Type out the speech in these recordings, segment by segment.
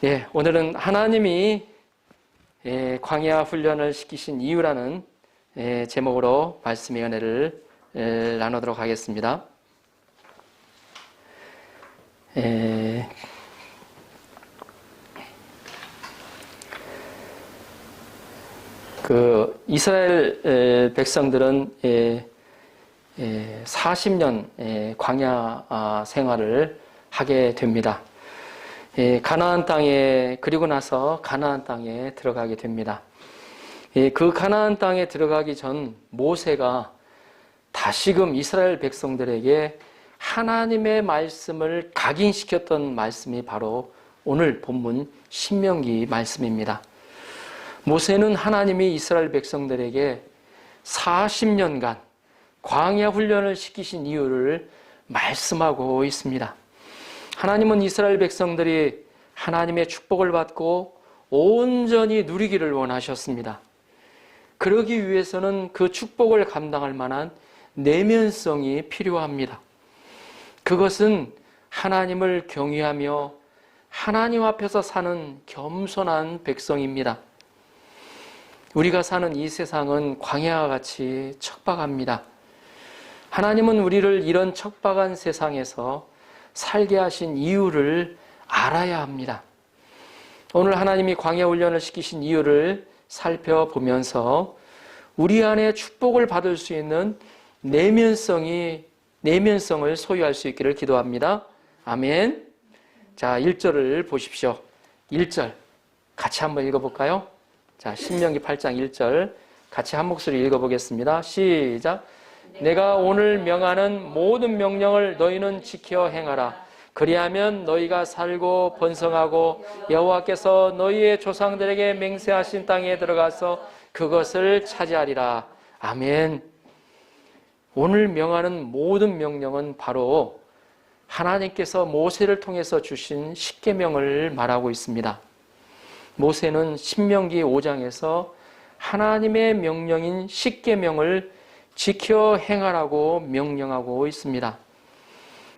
예, 오늘은 하나님이 광야 훈련을 시키신 이유라는 제목으로 말씀의 은혜를 나누도록 하겠습니다. 이스라엘 백성들은 40년 광야 생활을 하게 됩니다. 가나안 땅에, 그리고 나서 가나안 땅에 들어가게 됩니다. 그 가나안 땅에 들어가기 전 모세가 다시금 이스라엘 백성들에게 하나님의 말씀을 각인시켰던 말씀이 바로 오늘 본문 신명기 말씀입니다. 모세는 하나님이 이스라엘 백성들에게 40년간 광야 훈련을 시키신 이유를 말씀하고 있습니다. 하나님은 이스라엘 백성들이 하나님의 축복을 받고 온전히 누리기를 원하셨습니다. 그러기 위해서는 그 축복을 감당할 만한 내면성이 필요합니다. 그것은 하나님을 경외하며 하나님 앞에서 사는 겸손한 백성입니다. 우리가 사는 이 세상은 광야와 같이 척박합니다. 하나님은 우리를 이런 척박한 세상에서 살게 하신 이유를 알아야 합니다. 오늘 하나님이 광야 훈련을 시키신 이유를 살펴보면서 우리 안에 축복을 받을 수 있는 내면성을 소유할 수 있기를 기도합니다. 아멘. 자, 1절을 보십시오. 1절 같이 한번 읽어볼까요? 자, 신명기 8장 1절 같이 한 목소리 읽어보겠습니다. 시작. 내가 오늘 명하는 모든 명령을 너희는 지켜 행하라. 그리하면 너희가 살고 번성하고 여호와께서 너희의 조상들에게 맹세하신 땅에 들어가서 그것을 차지하리라. 아멘. 오늘 명하는 모든 명령은 바로 하나님께서 모세를 통해서 주신 십계명을 말하고 있습니다. 모세는 신명기 5장에서 하나님의 명령인 십계명을 지켜 행하라고 명령하고 있습니다.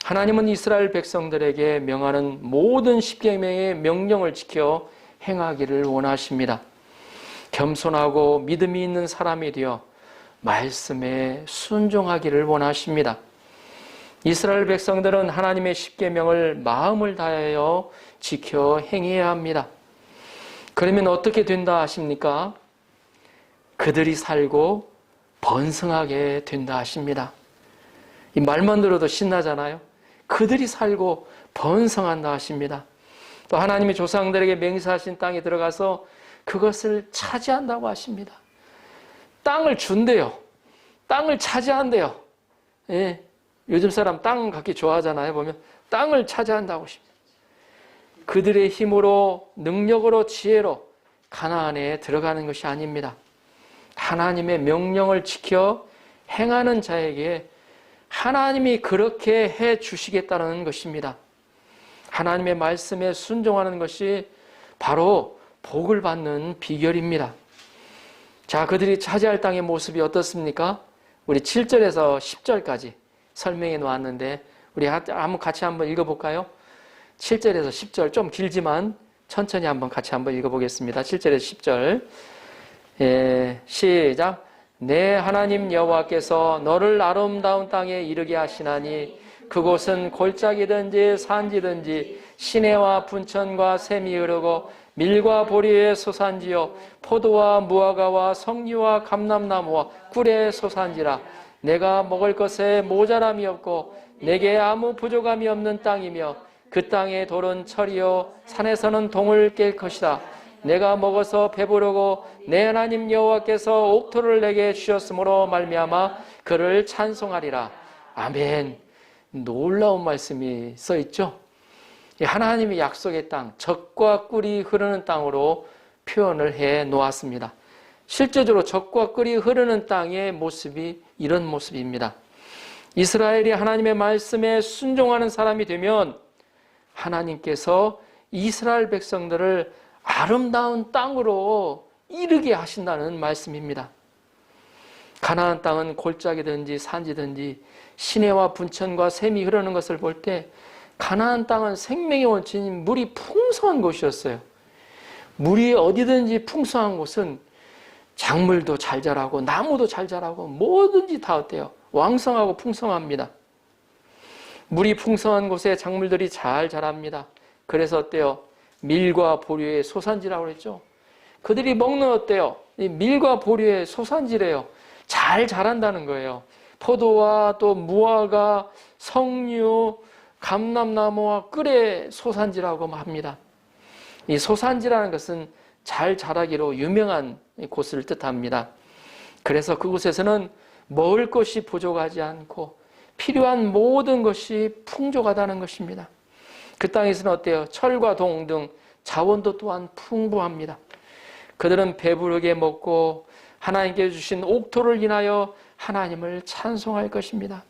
하나님은 이스라엘 백성들에게 명하는 모든 십계명의 명령을 지켜 행하기를 원하십니다. 겸손하고 믿음이 있는 사람이 되어 말씀에 순종하기를 원하십니다. 이스라엘 백성들은 하나님의 십계명을 마음을 다하여 지켜 행해야 합니다. 그러면 어떻게 된다 하십니까? 그들이 살고 번성하게 된다 하십니다. 이 말만 들어도 신나잖아요. 그들이 살고 번성한다 하십니다. 또 하나님이 조상들에게 맹세하신 땅에 들어가서 그것을 차지한다고 하십니다. 땅을 준대요. 땅을 차지한대요. 예, 요즘 사람 땅 갖기 좋아하잖아요. 보면 땅을 차지한다고 하십니다. 그들의 힘으로, 능력으로, 지혜로 가나안에 들어가는 것이 아닙니다. 하나님의 명령을 지켜 행하는 자에게 하나님이 그렇게 해 주시겠다는 것입니다. 하나님의 말씀에 순종하는 것이 바로 복을 받는 비결입니다. 자, 그들이 차지할 땅의 모습이 어떻습니까? 우리 7절에서 10절까지 설명해 놓았는데 우리 같이 한번 읽어볼까요? 7절에서 10절 좀 길지만 천천히 같이 한번 읽어보겠습니다. 7절에서 10절 시작. 내 하나님 여호와께서 너를 아름다운 땅에 이르게 하시나니 그곳은 골짜기든지 산지든지 시내와 분천과 샘이 흐르고 밀과 보리의 소산지요 포도와 무화과와 석류와 감람나무와 꿀의 소산지라. 내가 먹을 것에 모자람이 없고 내게 아무 부족함이 없는 땅이며 그 땅의 돌은 철이요 산에서는 동을 깰 것이다. 내가 먹어서 배부르고 내 하나님 여호와께서 옥토를 내게 주셨으므로 말미암아 그를 찬송하리라. 아멘. 놀라운 말씀이 써 있죠. 하나님의 약속의 땅, 젖과 꿀이 흐르는 땅으로 표현을 해 놓았습니다. 실제적으로 젖과 꿀이 흐르는 땅의 모습이 이런 모습입니다. 이스라엘이 하나님의 말씀에 순종하는 사람이 되면 하나님께서 이스라엘 백성들을 아름다운 땅으로 이르게 하신다는 말씀입니다. 가나안 땅은 골짜기든지 산지든지 시내와 분천과 샘이 흐르는 것을 볼 때 가나안 땅은 생명의 원천인 물이 풍성한 곳이었어요. 물이 어디든지 풍성한 곳은 작물도 잘 자라고 나무도 잘 자라고 뭐든지 다 어때요? 왕성하고 풍성합니다. 물이 풍성한 곳에 작물들이 잘 자랍니다. 그래서 어때요? 밀과 보리의 소산지라고 그랬죠. 그들이 먹는 어때요? 이 밀과 보리의 소산지래요. 잘 자란다는 거예요. 포도와 또 무화과, 석류, 감람나무와 꿀의 소산지라고 합니다. 이 소산지라는 것은 잘 자라기로 유명한 곳을 뜻합니다. 그래서 그곳에서는 먹을 것이 부족하지 않고 필요한 모든 것이 풍족하다는 것입니다. 그 땅에서는 어때요? 철과 동 등 자원도 또한 풍부합니다. 그들은 배부르게 먹고 하나님께 주신 옥토를 인하여 하나님을 찬송할 것입니다.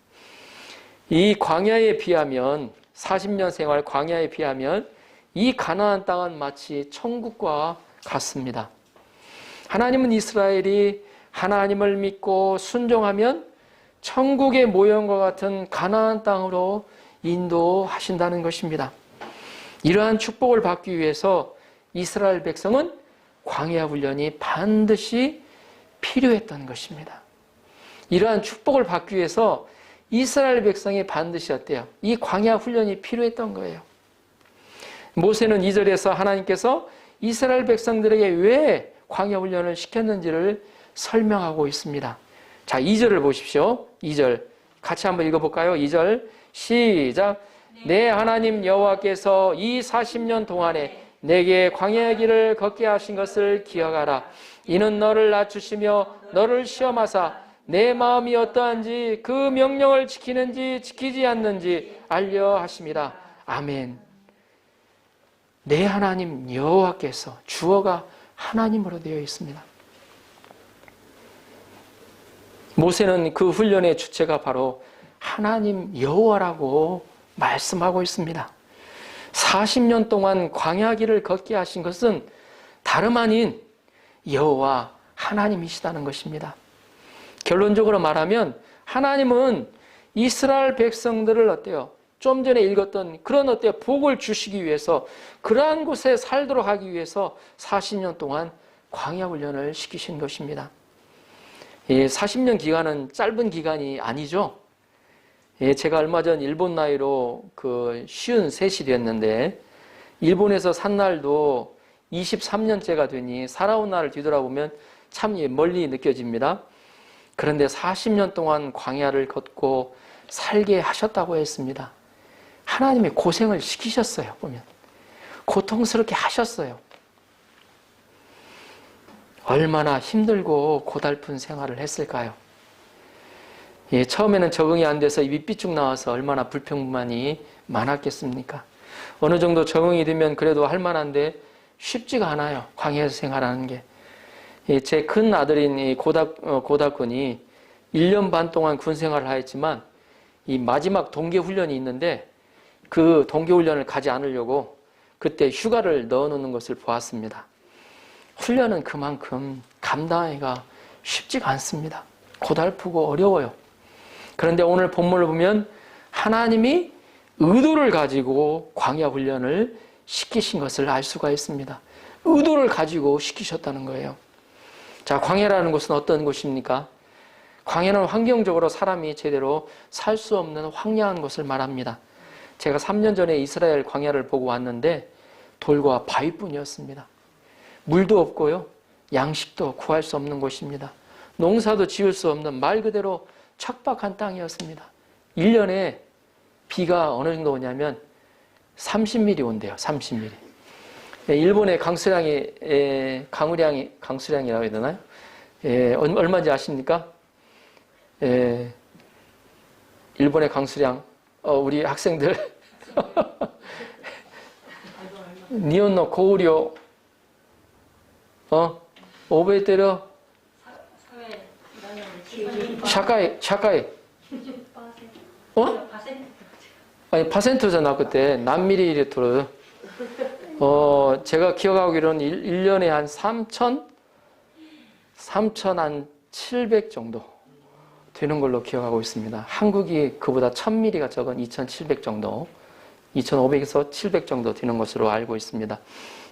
이 광야에 비하면 40년 생활 광야에 비하면 이 가나안 땅은 마치 천국과 같습니다. 하나님은 이스라엘이 하나님을 믿고 순종하면 천국의 모형과 같은 가나안 땅으로 인도하신다는 것입니다. 이러한 축복을 받기 위해서 이스라엘 백성은 광야 훈련이 반드시 필요했던 것입니다. 이러한 축복을 받기 위해서 이스라엘 백성이 반드시 어때요? 이 광야 훈련이 필요했던 거예요. 모세는 2절에서 하나님께서 이스라엘 백성들에게 왜 광야 훈련을 시켰는지를 설명하고 있습니다. 자, 2절을 보십시오. 2절 같이 한번 읽어볼까요? 2절 시작. 내 하나님 여호와께서 이 40년 동안에 내게 광야의 길을 걷게 하신 것을 기억하라. 이는 너를 낮추시며 너를 시험하사 내 마음이 어떠한지 그 명령을 지키는지 지키지 않는지 알려 하심이라. 아멘. 내 하나님 여호와께서, 주어가 하나님으로 되어 있습니다. 모세는 그 훈련의 주체가 바로 하나님 여호와라고 말씀하고 있습니다. 40년 동안 광야 길을 걷게 하신 것은 다름 아닌 여호와 하나님이시다는 것입니다. 결론적으로 말하면 하나님은 이스라엘 백성들을 어때요? 좀 전에 읽었던 그런 어때요? 복을 주시기 위해서, 그러한 곳에 살도록 하기 위해서 40년 동안 광야 훈련을 시키신 것입니다. 40년 기간은 짧은 기간이 아니죠. 제가 얼마 전 일본 나이로 53이 됐는데, 일본에서 산 날도 23년째가 되니 살아온 날을 뒤돌아보면 참 멀리 느껴집니다. 그런데 40년 동안 광야를 걷고 살게 하셨다고 했습니다. 하나님이 고생을 시키셨어요. 보면 고통스럽게 하셨어요. 얼마나 힘들고 고달픈 생활을 했을까요? 처음에는 적응이 안 돼서 입이 삐쭉 나와서 얼마나 불평만이 많았겠습니까? 어느 정도 적응이 되면 그래도 할 만한데 쉽지가 않아요. 광야에서 생활하는 게. 제 큰 아들인 고다군이 1년 반 동안 군 생활을 하였지만 이 마지막 동계훈련이 있는데 그 동계훈련을 가지 않으려고 그때 휴가를 넣어놓는 것을 보았습니다. 훈련은 그만큼 감당하기가 쉽지가 않습니다. 고달프고 어려워요. 그런데 오늘 본문을 보면 하나님이 의도를 가지고 광야 훈련을 시키신 것을 알 수가 있습니다. 의도를 가지고 시키셨다는 거예요. 자, 광야라는 곳은 어떤 곳입니까? 광야는 환경적으로 사람이 제대로 살 수 없는 황량한 곳을 말합니다. 제가 3년 전에 이스라엘 광야를 보고 왔는데 돌과 바위뿐이었습니다. 물도 없고요, 양식도 구할 수 없는 곳입니다. 농사도 지을 수 없는 말 그대로 척박한 땅이었습니다. 1년에 비가 어느 정도 오냐면 30mm 온대요. 30mm. 일본의 강수량이라고 해야 되나요? 얼마인지 아십니까? 일본의 강수량, 우리 학생들 니온노 고우료 오베테로 샤카이 아니 파센트잖아. 그때 남미리리터로 제가 기억하기로는 1년에 한 3,700 정도 되는 걸로 기억하고 있습니다. 한국이 그보다 1000mm가 적은 2,700 정도 2,500에서 700 정도 되는 것으로 알고 있습니다.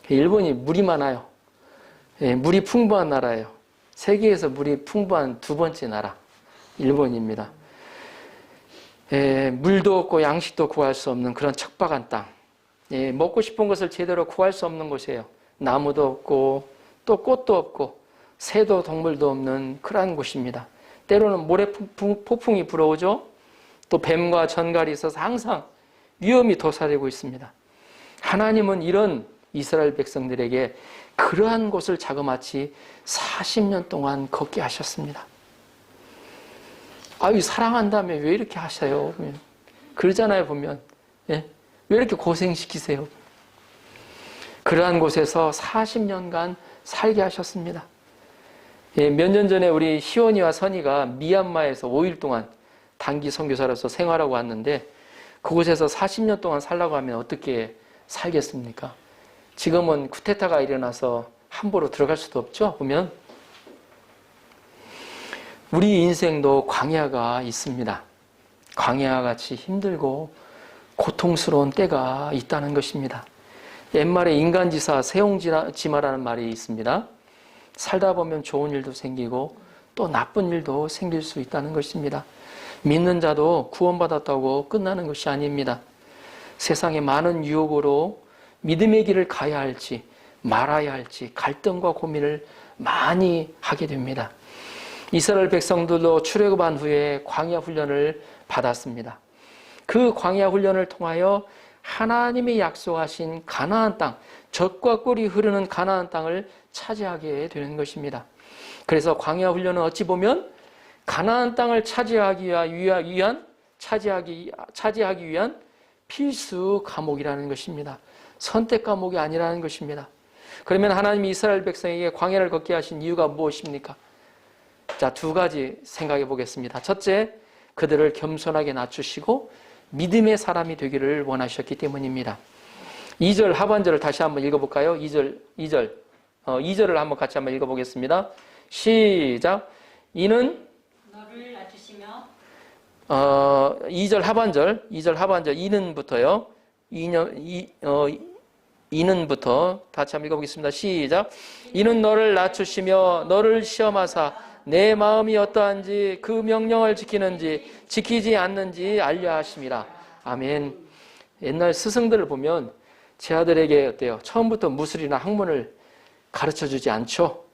일본이 물이 많아요. 물이 풍부한 나라예요. 세계에서 물이 풍부한 두 번째 나라, 일본입니다. 물도 없고 양식도 구할 수 없는 그런 척박한 땅. 먹고 싶은 것을 제대로 구할 수 없는 곳이에요. 나무도 없고 또 꽃도 없고 새도 동물도 없는 그러한 곳입니다. 때로는 모래 폭풍이 불어오죠. 또 뱀과 전갈이 있어서 항상 위험이 도사리고 있습니다. 하나님은 이런 이스라엘 백성들에게 그러한 곳을 자그마치 40년 동안 걷게 하셨습니다. 아유, 사랑한다며 왜 이렇게 하셔요? 그러잖아요, 보면. 왜 이렇게 고생시키세요? 그러한 곳에서 40년간 살게 하셨습니다. 몇 년 전에 우리 희원이와 선이가 미얀마에서 5일 동안 단기 선교사로서 생활하고 왔는데 그곳에서 40년 동안 살라고 하면 어떻게 살겠습니까? 지금은 쿠데타가 일어나서 함부로 들어갈 수도 없죠. 보면 우리 인생도 광야가 있습니다. 광야와 같이 힘들고 고통스러운 때가 있다는 것입니다. 옛말에 인간지사 세옹지마라는 말이 있습니다. 살다 보면 좋은 일도 생기고 또 나쁜 일도 생길 수 있다는 것입니다. 믿는 자도 구원받았다고 끝나는 것이 아닙니다. 세상에 많은 유혹으로 믿음의 길을 가야 할지 말아야 할지 갈등과 고민을 많이 하게 됩니다. 이스라엘 백성들도 출애굽한 후에 광야 훈련을 받았습니다. 그 광야 훈련을 통하여 하나님이 약속하신 가나안 땅, 젖과 꿀이 흐르는 가나안 땅을 차지하게 되는 것입니다. 그래서 광야 훈련은 어찌 보면 가나안 땅을 차지하기 위한 필수 과목이라는 것입니다. 선택 과목이 아니라는 것입니다. 그러면 하나님이 이스라엘 백성에게 광야를 걷게 하신 이유가 무엇입니까? 자, 두 가지 생각해 보겠습니다. 첫째, 그들을 겸손하게 낮추시고 믿음의 사람이 되기를 원하셨기 때문입니다. 2절 하반절을 다시 한번 읽어볼까요? 2절을 한번 같이 한번 읽어보겠습니다. 시작. 이는 너를 낮추시며 2절 하반절 이는부터요. 이는부터 다시 한번 읽어보겠습니다. 시작. 이는 너를 낮추시며 너를 시험하사 내 마음이 어떠한지 그 명령을 지키는지 지키지 않는지 알려 하심이라. 아멘. 옛날 스승들을 보면 제 아들에게 어때요? 처음부터 무술이나 학문을 가르쳐주지 않죠.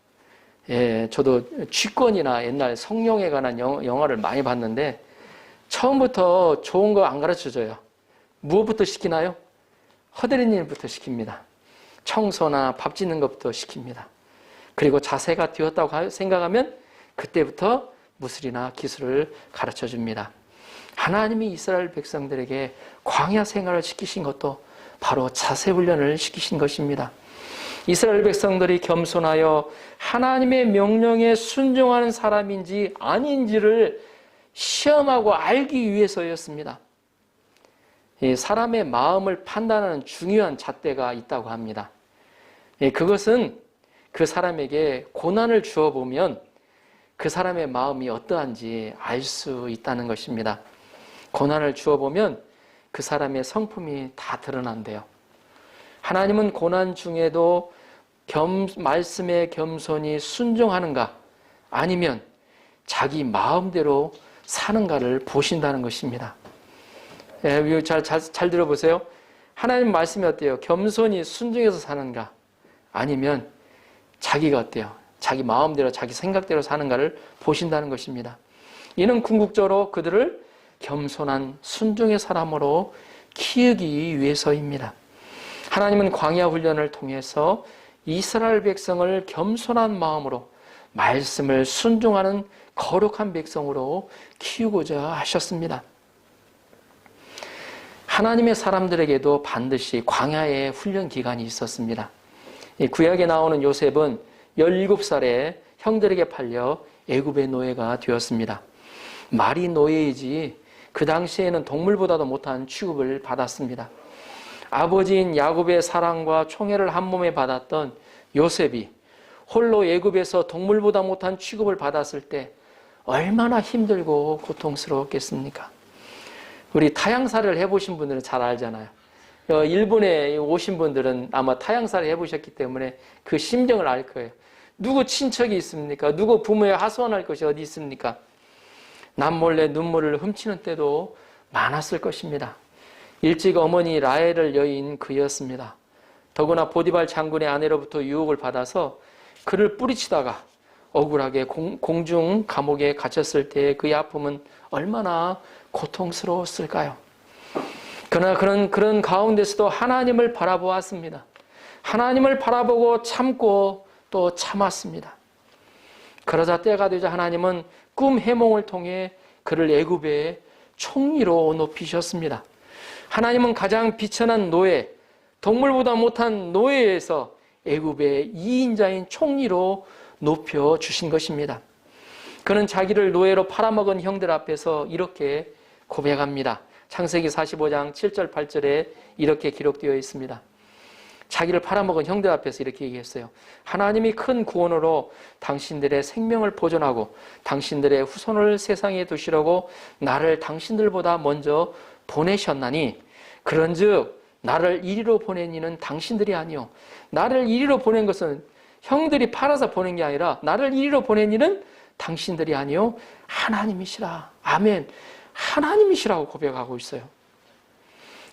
저도 취권이나 옛날 성령에 관한 영화를 많이 봤는데 처음부터 좋은 거 안 가르쳐줘요. 무엇부터 시키나요? 허드렛 일부터 시킵니다. 청소나 밥 짓는 것부터 시킵니다. 그리고 자세가 되었다고 생각하면 그때부터 무술이나 기술을 가르쳐줍니다. 하나님이 이스라엘 백성들에게 광야 생활을 시키신 것도 바로 자세 훈련을 시키신 것입니다. 이스라엘 백성들이 겸손하여 하나님의 명령에 순종하는 사람인지 아닌지를 시험하고 알기 위해서였습니다. 사람의 마음을 판단하는 중요한 잣대가 있다고 합니다. 그것은 그 사람에게 고난을 주어보면 그 사람의 마음이 어떠한지 알 수 있다는 것입니다. 고난을 주어보면 그 사람의 성품이 다 드러난대요. 하나님은 고난 중에도 말씀에 겸손히 순종하는가 아니면 자기 마음대로 사는가를 보신다는 것입니다. 잘 들어보세요. 하나님 말씀이 어때요? 겸손히 순종해서 사는가 아니면 자기가 어때요? 자기 마음대로 자기 생각대로 사는가를 보신다는 것입니다. 이는 궁극적으로 그들을 겸손한 순종의 사람으로 키우기 위해서입니다. 하나님은 광야 훈련을 통해서 이스라엘 백성을 겸손한 마음으로 말씀을 순종하는 거룩한 백성으로 키우고자 하셨습니다. 하나님의 사람들에게도 반드시 광야의 훈련 기간이 있었습니다. 구약에 나오는 요셉은 17살에 형들에게 팔려 애굽의 노예가 되었습니다. 말이 노예이지 그 당시에는 동물보다도 못한 취급을 받았습니다. 아버지인 야곱의 사랑과 총애를 한 몸에 받았던 요셉이 홀로 애굽에서 동물보다 못한 취급을 받았을 때 얼마나 힘들고 고통스러웠겠습니까? 우리 타향살이를 해보신 분들은 잘 알잖아요. 일본에 오신 분들은 아마 타향사를 해보셨기 때문에 그 심정을 알 거예요. 누구 친척이 있습니까? 누구 부모에 하소연할 것이 어디 있습니까? 남몰래 눈물을 훔치는 때도 많았을 것입니다. 일찍 어머니 라헬을 여인 그였습니다. 더구나 보디발 장군의 아내로부터 유혹을 받아서 그를 뿌리치다가 억울하게 공중 감옥에 갇혔을 때 그의 아픔은 얼마나 고통스러웠을까요? 그러나 그런 가운데서도 하나님을 바라보았습니다. 하나님을 바라보고 참고 또 참았습니다. 그러자 때가 되자 하나님은 꿈 해몽을 통해 그를 애굽의 총리로 높이셨습니다. 하나님은 가장 비천한 노예, 동물보다 못한 노예에서 애굽의 2인자인 총리로 높여주신 것입니다. 그는 자기를 노예로 팔아먹은 형들 앞에서 이렇게 고백합니다. 창세기 45장 7절 8절에 이렇게 기록되어 있습니다. 자기를 팔아먹은 형들 앞에서 이렇게 얘기했어요. 하나님이 큰 구원으로 당신들의 생명을 보존하고 당신들의 후손을 세상에 두시려고 나를 당신들보다 먼저 보내셨나니 그런즉 나를 이리로 보낸 이는 당신들이 아니요 나를 이리로 보낸 것은 형들이 팔아서 보낸 게 아니라 나를 이리로 보낸 이는 당신들이 아니요 하나님이시라. 아멘. 하나님이시라고 고백하고 있어요.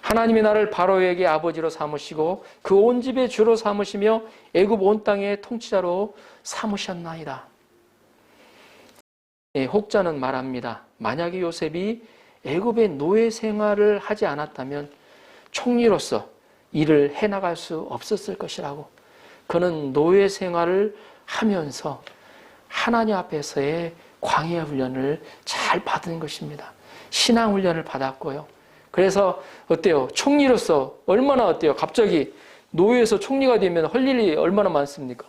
하나님이 나를 바로에게 아버지로 삼으시고 그 온 집의 주로 삼으시며 애굽 온 땅의 통치자로 삼으셨나이다. 혹자는 말합니다. 만약에 요셉이 애굽의 노예 생활을 하지 않았다면 총리로서 일을 해나갈 수 없었을 것이라고. 그는 노예 생활을 하면서 하나님 앞에서의 광야 훈련을 잘 받은 것입니다. 신앙 훈련을 받았고요. 그래서 어때요? 총리로서 얼마나 어때요? 갑자기 노예에서 총리가 되면 할 일이 얼마나 많습니까?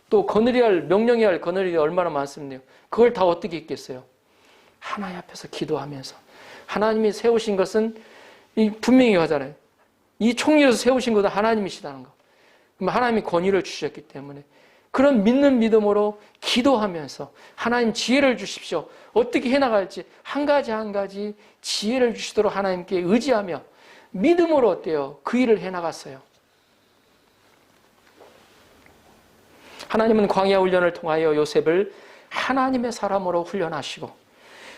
또 거느려야 할, 명령해야 할 거느릴 일이 얼마나 많습니까? 그걸 다 어떻게 했겠어요? 하나님 앞에서 기도하면서 하나님이 세우신 것은 분명히 하잖아요. 이 총리로서 세우신 것은 하나님이시다는 거. 그럼 하나님이 권위를 주셨기 때문에 그런 믿는 믿음으로 기도하면서 하나님 지혜를 주십시오. 어떻게 해나갈지 한 가지 한 가지 지혜를 주시도록 하나님께 의지하며 믿음으로 어때요? 그 일을 해나갔어요. 하나님은 광야 훈련을 통하여 요셉을 하나님의 사람으로 훈련하시고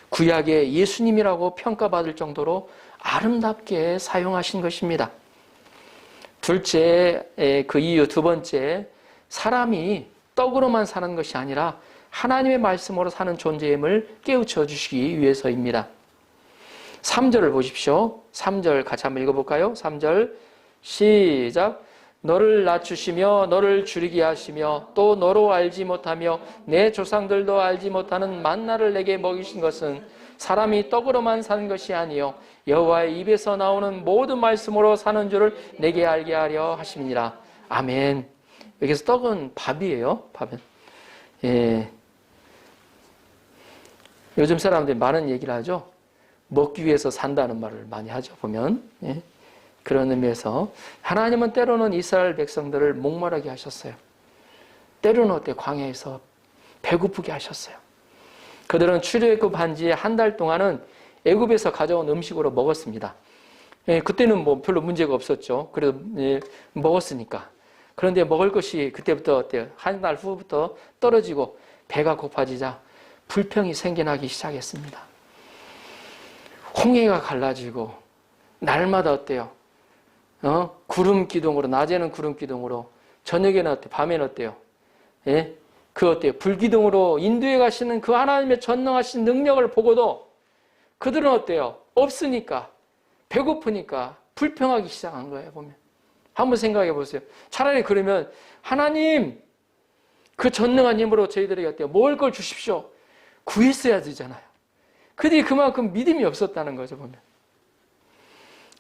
구약의 예수님이라고 평가받을 정도로 아름답게 사용하신 것입니다. 둘째, 그 이유 두 번째, 사람이 떡으로만 사는 것이 아니라 하나님의 말씀으로 사는 존재임을 깨우쳐 주시기 위해서입니다. 3절을 보십시오. 3절 같이 한번 읽어볼까요? 3절 시작. 너를 낮추시며 너를 줄이게 하시며 또 너로 알지 못하며 내 조상들도 알지 못하는 만나를 내게 먹이신 것은 사람이 떡으로만 사는 것이 아니요 여호와의 입에서 나오는 모든 말씀으로 사는 줄을 내게 알게 하려 하심이니라. 아멘. 여기서 떡은 밥이에요. 밥은. 예. 요즘 사람들이 많은 얘기를 하죠. 먹기 위해서 산다는 말을 많이 하죠. 보면. 예. 그런 의미에서 하나님은 때로는 이스라엘 백성들을 목마르게 하셨어요. 때로는 어때 광야에서 배고프게 하셨어요. 그들은 출애굽한 지 한 달 동안은 애굽에서 가져온 음식으로 먹었습니다. 예, 그때는 뭐 별로 문제가 없었죠. 그래도 예, 먹었으니까. 그런데 먹을 것이 그때부터 어때요? 한 달 후부터 떨어지고 배가 고파지자 불평이 생겨나기 시작했습니다. 홍해가 갈라지고 날마다 어때요? 구름 기둥으로, 낮에는 구름 기둥으로, 저녁에는 어때요? 밤에는 어때요? 예? 그 어때요? 불기둥으로 인도해 가시는 그 하나님의 전능하신 능력을 보고도 그들은 어때요? 없으니까, 배고프니까 불평하기 시작한 거예요, 보면. 한번 생각해 보세요. 차라리 그러면 하나님, 그 전능한 힘으로 저희들에게 어때요? 먹을 걸 주십시오. 구했어야 되잖아요. 그들이 그만큼 믿음이 없었다는 거죠, 보면.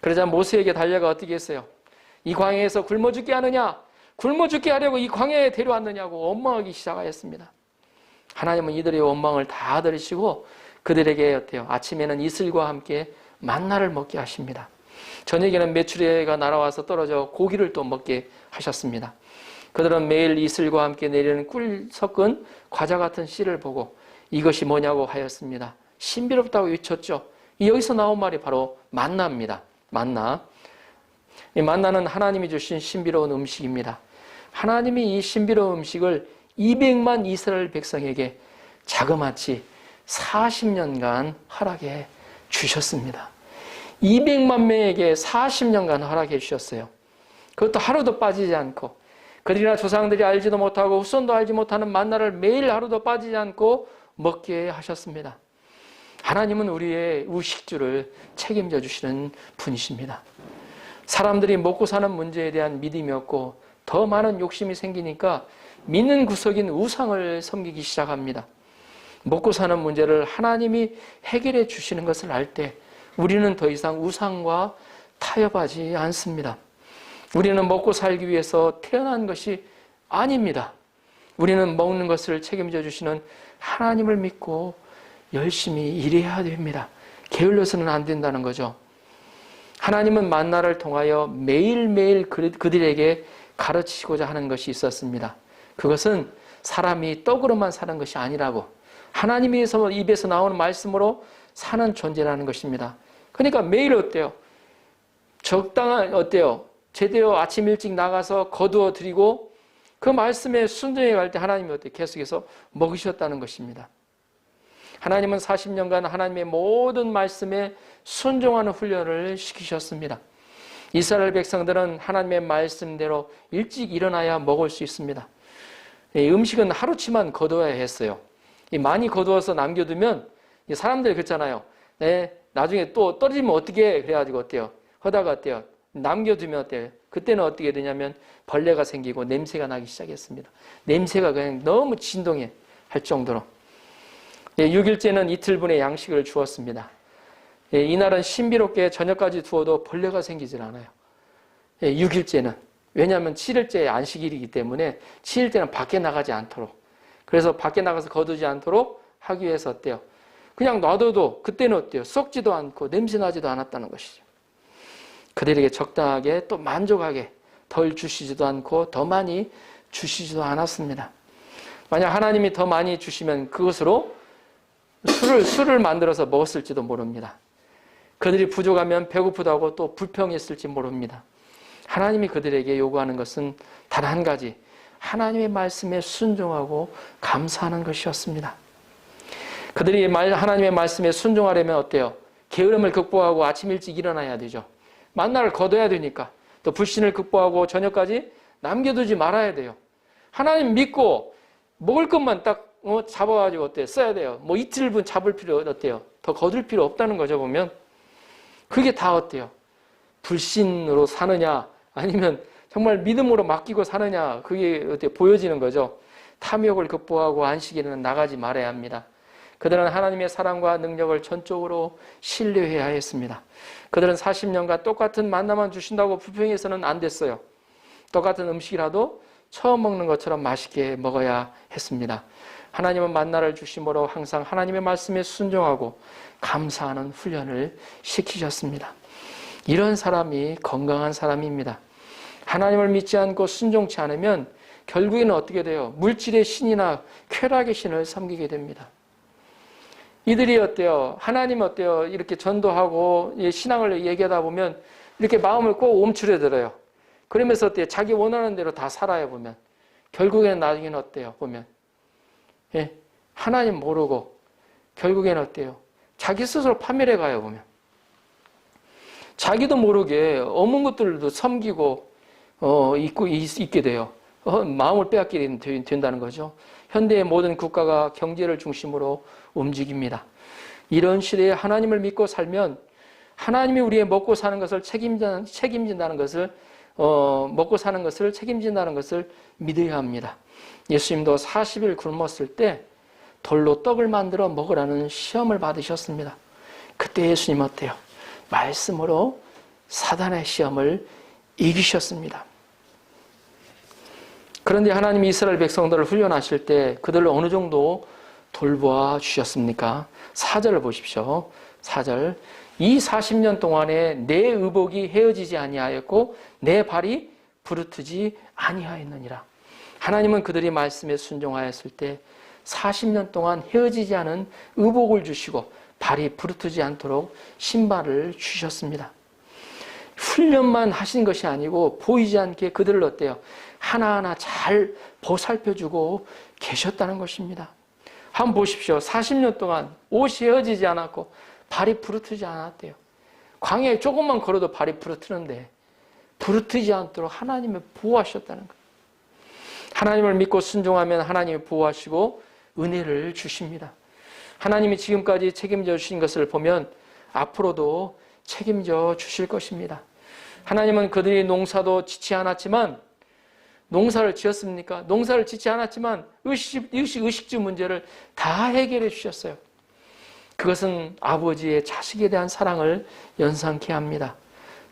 그러자 모세에게 달려가 어떻게 했어요? 이 광야에서 굶어 죽게 하느냐? 굶어 죽게 하려고 이 광야에 데려왔느냐고 원망하기 시작하였습니다. 하나님은 이들의 원망을 다 들으시고 그들에게 어때요? 아침에는 이슬과 함께 만나를 먹게 하십니다. 저녁에는 메추리가 날아와서 떨어져 고기를 또 먹게 하셨습니다. 그들은 매일 이슬과 함께 내리는 꿀 섞은 과자 같은 씨를 보고 이것이 뭐냐고 하였습니다. 신비롭다고 외쳤죠. 여기서 나온 말이 바로 만나입니다. 만나. 이 만나는 하나님이 주신 신비로운 음식입니다. 하나님이 이 신비로운 음식을 200만 이스라엘 백성에게 자그마치 40년간 허락해 주셨습니다. 200만 명에게 40년간 허락해 주셨어요. 그것도 하루도 빠지지 않고, 그들이나 조상들이 알지도 못하고 후손도 알지 못하는 만나를 매일 하루도 빠지지 않고 먹게 하셨습니다. 하나님은 우리의 의식주를 책임져 주시는 분이십니다. 사람들이 먹고 사는 문제에 대한 믿음이 없고 더 많은 욕심이 생기니까 믿는 구석인 우상을 섬기기 시작합니다. 먹고 사는 문제를 하나님이 해결해 주시는 것을 알 때 우리는 더 이상 우상과 타협하지 않습니다. 우리는 먹고 살기 위해서 태어난 것이 아닙니다. 우리는 먹는 것을 책임져 주시는 하나님을 믿고 열심히 일해야 됩니다. 게을러서는 안 된다는 거죠. 하나님은 만나를 통하여 매일매일 그들에게 가르치시고자 하는 것이 있었습니다. 그것은 사람이 떡으로만 사는 것이 아니라고, 하나님의 입에서 나오는 말씀으로 사는 존재라는 것입니다. 그러니까 매일 어때요? 어때요? 제대로 아침 일찍 나가서 거두어 드리고 그 말씀에 순종해 갈 때 하나님이 어때요? 계속해서 먹으셨다는 것입니다. 하나님은 40년간 하나님의 모든 말씀에 순종하는 훈련을 시키셨습니다. 이스라엘 백성들은 하나님의 말씀대로 일찍 일어나야 먹을 수 있습니다. 음식은 하루치만 거두어야 했어요. 많이 거두어서 남겨두면 사람들이 그렇잖아요. 나중에 또 떨어지면 어떻게 해? 그래가지고 어때요? 하다가 어때요? 남겨두면 어때요? 그때는 어떻게 되냐면 벌레가 생기고 냄새가 나기 시작했습니다. 냄새가 그냥 너무 진동해 할 정도로. 6일째는 이틀분의 양식을 주었습니다. 이날은 신비롭게 저녁까지 두어도 벌레가 생기질 않아요. 6일째는. 왜냐하면 7일째 안식일이기 때문에 7일째는 밖에 나가지 않도록. 그래서 밖에 나가서 거두지 않도록 하기 위해서 어때요? 그냥 놔둬도 그때는 어때요? 썩지도 않고 냄새 나지도 않았다는 것이죠. 그들에게 적당하게 또 만족하게 덜 주시지도 않고 더 많이 주시지도 않았습니다. 만약 하나님이 더 많이 주시면 그것으로 술을 만들어서 먹었을지도 모릅니다. 그들이 부족하면 배고프다고 또 불평했을지 모릅니다. 하나님이 그들에게 요구하는 것은 단 한 가지, 하나님의 말씀에 순종하고 감사하는 것이었습니다. 그들이 하나님의 말씀에 순종하려면 어때요? 게으름을 극복하고 아침 일찍 일어나야 되죠. 만나를 거둬야 되니까. 또 불신을 극복하고 저녁까지 남겨두지 말아야 돼요. 하나님 믿고 먹을 것만 딱 잡아가지고 어때요? 써야 돼요. 뭐 이틀분 잡을 필요 어때요? 더 거둘 필요 없다는 거죠, 보면. 그게 다 어때요? 불신으로 사느냐, 아니면 정말 믿음으로 맡기고 사느냐, 그게 어때요? 보여지는 거죠. 탐욕을 극복하고 안식일에는 나가지 말아야 합니다. 그들은 하나님의 사랑과 능력을 전적으로 신뢰해야 했습니다. 그들은 40년간 똑같은 만나만 주신다고 불평해서는 안 됐어요. 똑같은 음식이라도 처음 먹는 것처럼 맛있게 먹어야 했습니다. 하나님은 만나를 주심으로 항상 하나님의 말씀에 순종하고 감사하는 훈련을 시키셨습니다. 이런 사람이 건강한 사람입니다. 하나님을 믿지 않고 순종치 않으면 결국에는 어떻게 돼요? 물질의 신이나 쾌락의 신을 섬기게 됩니다. 이들이 어때요? 하나님 어때요? 이렇게 전도하고 신앙을 얘기하다 보면 이렇게 마음을 꼭 움츠려들어요. 그러면서 어때요? 자기 원하는 대로 다 살아요, 보면. 결국에는 나중에는 어때요? 보면. 하나님 모르고 결국에는 어때요? 자기 스스로 파멸해 가요, 보면. 자기도 모르게 없는 것들도 섬기고 있게 돼요. 마음을 빼앗게 된다는 거죠. 현대의 모든 국가가 경제를 중심으로 움직입니다. 이런 시대에 하나님을 믿고 살면 하나님이 우리의 먹고 사는 것을 책임진다는 것을 먹고 사는 것을 책임진다는 것을 믿어야 합니다. 예수님도 40일 굶었을 때 돌로 떡을 만들어 먹으라는 시험을 받으셨습니다. 그때 예수님 어때요? 말씀으로 사단의 시험을 이기셨습니다. 그런데 하나님이 이스라엘 백성들을 훈련하실 때 그들을 어느 정도 돌보아 주셨습니까? 4절을 보십시오. 4절. 이 40년 동안에 내 의복이 헤어지지 아니하였고 내 발이 부르트지 아니하였느니라. 하나님은 그들이 말씀에 순종하였을 때 40년 동안 헤어지지 않은 의복을 주시고 발이 부르트지 않도록 신발을 주셨습니다. 훈련만 하신 것이 아니고 보이지 않게 그들을 어때요? 하나하나 잘 보살펴주고 계셨다는 것입니다. 한번 보십시오. 40년 동안 옷이 헤어지지 않았고 발이 부르트지 않았대요. 광야에 조금만 걸어도 발이 부르트는데 부르트지 않도록 하나님을 보호하셨다는 거예요. 하나님을 믿고 순종하면 하나님이 보호하시고 은혜를 주십니다. 하나님이 지금까지 책임져 주신 것을 보면 앞으로도 책임져 주실 것입니다. 하나님은 그들이 농사도 짓지 않았지만 농사를 지었습니까? 농사를 짓지 않았지만 의식주 문제를 다 해결해 주셨어요. 그것은 아버지의 자식에 대한 사랑을 연상케 합니다.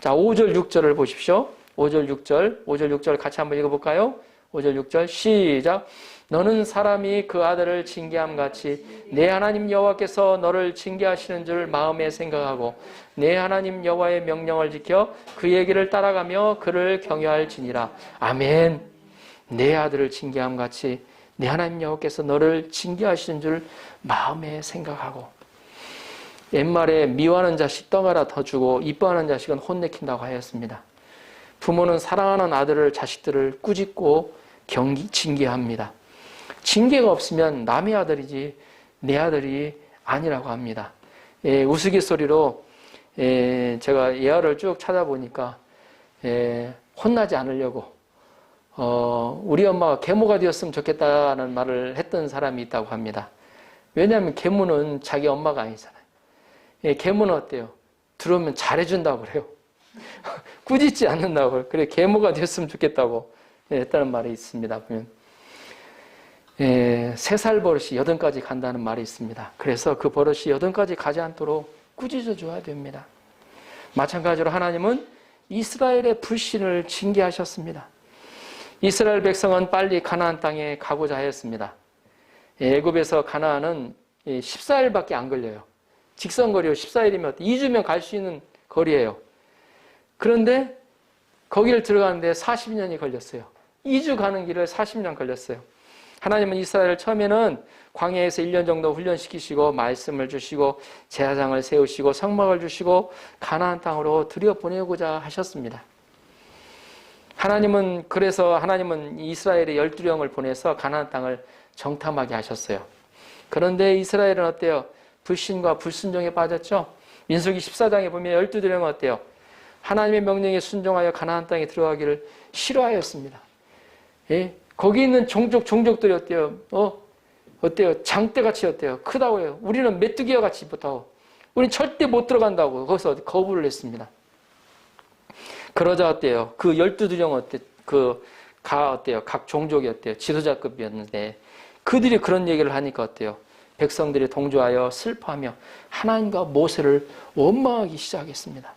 자, 5절 6절을 보십시오. 5절 6절 같이 한번 읽어볼까요? 5절 6절 시작. 너는 사람이 그 아들을 징계함 같이 내 하나님 여호와께서 너를 징계하시는 줄 마음에 생각하고 내 하나님 여호와의 명령을 지켜 그의 길을 따라가며 그를 경외할지니라. 아멘. 내 아들을 징계함 같이 내 하나님 여호와께서 너를 징계하시는 줄 마음에 생각하고. 옛말에 미워하는 자식 떡 하나 더 주고 이뻐하는 자식은 혼내킨다고 하였습니다. 부모는 사랑하는 아들을 자식들을 꾸짖고 징계합니다. 징계가 없으면 남의 아들이지 내 아들이 아니라고 합니다. 우스갯소리로 제가 예화를 쭉 찾아보니까 혼나지 않으려고 우리 엄마가 계모가 되었으면 좋겠다는 말을 했던 사람이 있다고 합니다. 왜냐하면 계모는 자기 엄마가 아니잖아요. 계모는 어때요? 들어오면 잘해준다고 그래요. 꾸짖지 않는다고 그래요. 그래 계모가 되었으면 좋겠다고 했다는 말이 있습니다. 보면 3살 버릇이 8까지 간다는 말이 있습니다. 그래서 그 버릇이 8까지 가지 않도록 꾸짖어 줘야 됩니다. 마찬가지로 하나님은 이스라엘의 불신을 징계하셨습니다. 이스라엘 백성은 빨리 가나안 땅에 가고자 하였습니다. 애굽에서 가나안은 14일밖에 안 걸려요. 직선거리로 14일이면 2주면 갈 수 있는 거리예요. 그런데 거기를 들어가는데 40년이 걸렸어요. 2주 가는 길을 40년 걸렸어요. 하나님은 이스라엘을 처음에는 광야에서 1년 정도 훈련시키시고 말씀을 주시고 제사장을 세우시고 성막을 주시고 가나안 땅으로 들여보내고자 하셨습니다. 그래서 하나님은 이스라엘의 12영을 보내서 가나안 땅을 정탐하게 하셨어요. 그런데 이스라엘은 어때요? 불신과 불순종에 빠졌죠? 민수기 14장에 보면 12대령은 어때요? 하나님의 명령에 순종하여 가나안 땅에 들어가기를 싫어하였습니다. 거기 있는 종족들이 어때요? 어때요? 장대같이 어때요? 크다고 해요. 우리는 메뚜기와 같이 못하고 우리는 절대 못 들어간다고 거기서 거부를 했습니다. 그러자 어때요? 그 12두령 어때요? 각 종족이 어때요? 지도자급이었는데 그들이 그런 얘기를 하니까 어때요? 백성들이 동조하여 슬퍼하며 하나님과 모세를 원망하기 시작했습니다.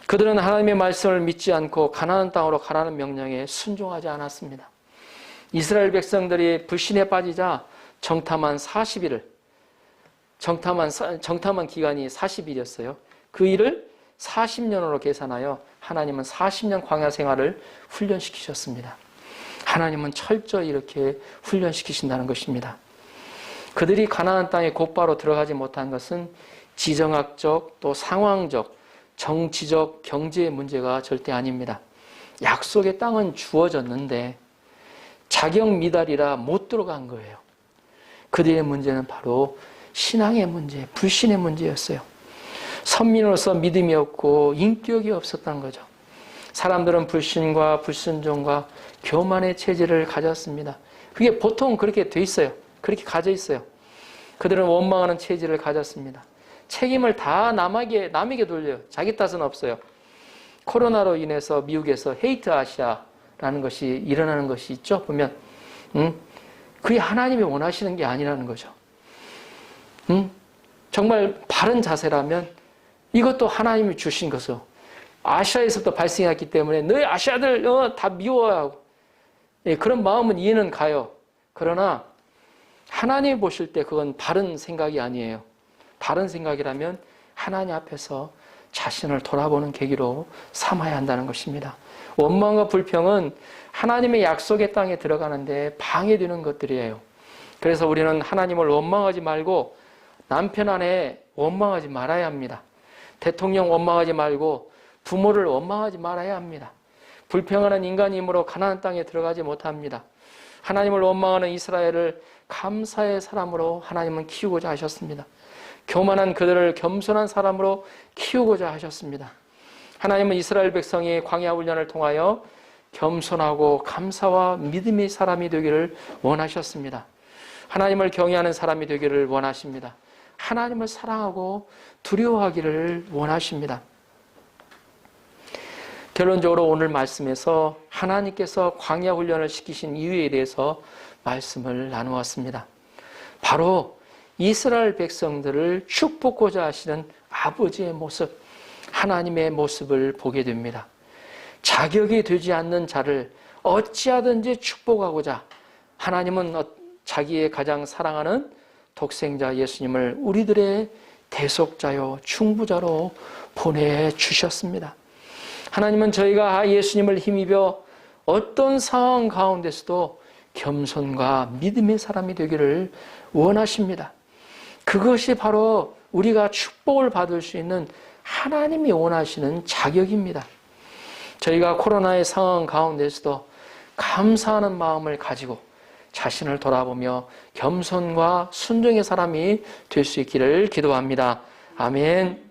그들은 하나님의 말씀을 믿지 않고 가나안 땅으로 가라는 명령에 순종하지 않았습니다. 이스라엘 백성들이 불신에 빠지자 정탐한 기간이 40일이었어요. 그 일을 40년으로 계산하여 하나님은 40년 광야 생활을 훈련시키셨습니다. 하나님은 철저히 이렇게 훈련시키신다는 것입니다. 그들이 가나안 땅에 곧바로 들어가지 못한 것은 지정학적 또 상황적 정치적 경제의 문제가 절대 아닙니다. 약속의 땅은 주어졌는데 자격 미달이라 못 들어간 거예요. 그들의 문제는 바로 신앙의 문제, 불신의 문제였어요. 선민으로서 믿음이 없고 인격이 없었던 거죠. 사람들은 불신과 불순종과 교만의 체질을 가졌습니다. 그게 보통 그렇게 돼 있어요. 그렇게 가져 있어요. 그들은 원망하는 체질을 가졌습니다. 책임을 다 남에게 돌려요. 자기 탓은 없어요. 코로나로 인해서 미국에서 헤이트 아시아라는 것이 일어나는 것이 있죠. 보면 그게 하나님이 원하시는 게 아니라는 거죠. 정말 바른 자세라면 이것도 하나님이 주신 것으로 아시아에서부터 발생했기 때문에 너희 아시아들 다 미워하고 그런 마음은 이해는 가요. 그러나 하나님이 보실 때 그건 바른 생각이 아니에요. 바른 생각이라면 하나님 앞에서 자신을 돌아보는 계기로 삼아야 한다는 것입니다. 원망과 불평은 하나님의 약속의 땅에 들어가는데 방해되는 것들이에요. 그래서 우리는 하나님을 원망하지 말고 남편 안에 원망하지 말아야 합니다. 대통령 원망하지 말고 부모를 원망하지 말아야 합니다. 불평하는 인간이므로 가나안 땅에 들어가지 못합니다. 하나님을 원망하는 이스라엘을 감사의 사람으로 하나님은 키우고자 하셨습니다. 교만한 그들을 겸손한 사람으로 키우고자 하셨습니다. 하나님은 이스라엘 백성이 광야 훈련을 통하여 겸손하고 감사와 믿음의 사람이 되기를 원하셨습니다. 하나님을 경외하는 사람이 되기를 원하십니다. 하나님을 사랑하고 두려워하기를 원하십니다. 결론적으로 오늘 말씀에서 하나님께서 광야 훈련을 시키신 이유에 대해서 말씀을 나누었습니다. 바로 이스라엘 백성들을 축복하고자 하시는 아버지의 모습, 하나님의 모습을 보게 됩니다. 자격이 되지 않는 자를 어찌하든지 축복하고자 하나님은 자기의 가장 사랑하는 독생자 예수님을 우리들의 대속자요 중보자로 보내주셨습니다. 하나님은 저희가 예수님을 힘입어 어떤 상황 가운데서도 겸손과 믿음의 사람이 되기를 원하십니다. 그것이 바로 우리가 축복을 받을 수 있는 하나님이 원하시는 자격입니다. 저희가 코로나의 상황 가운데서도 감사하는 마음을 가지고 자신을 돌아보며 겸손과 순종의 사람이 될 수 있기를 기도합니다. 아멘.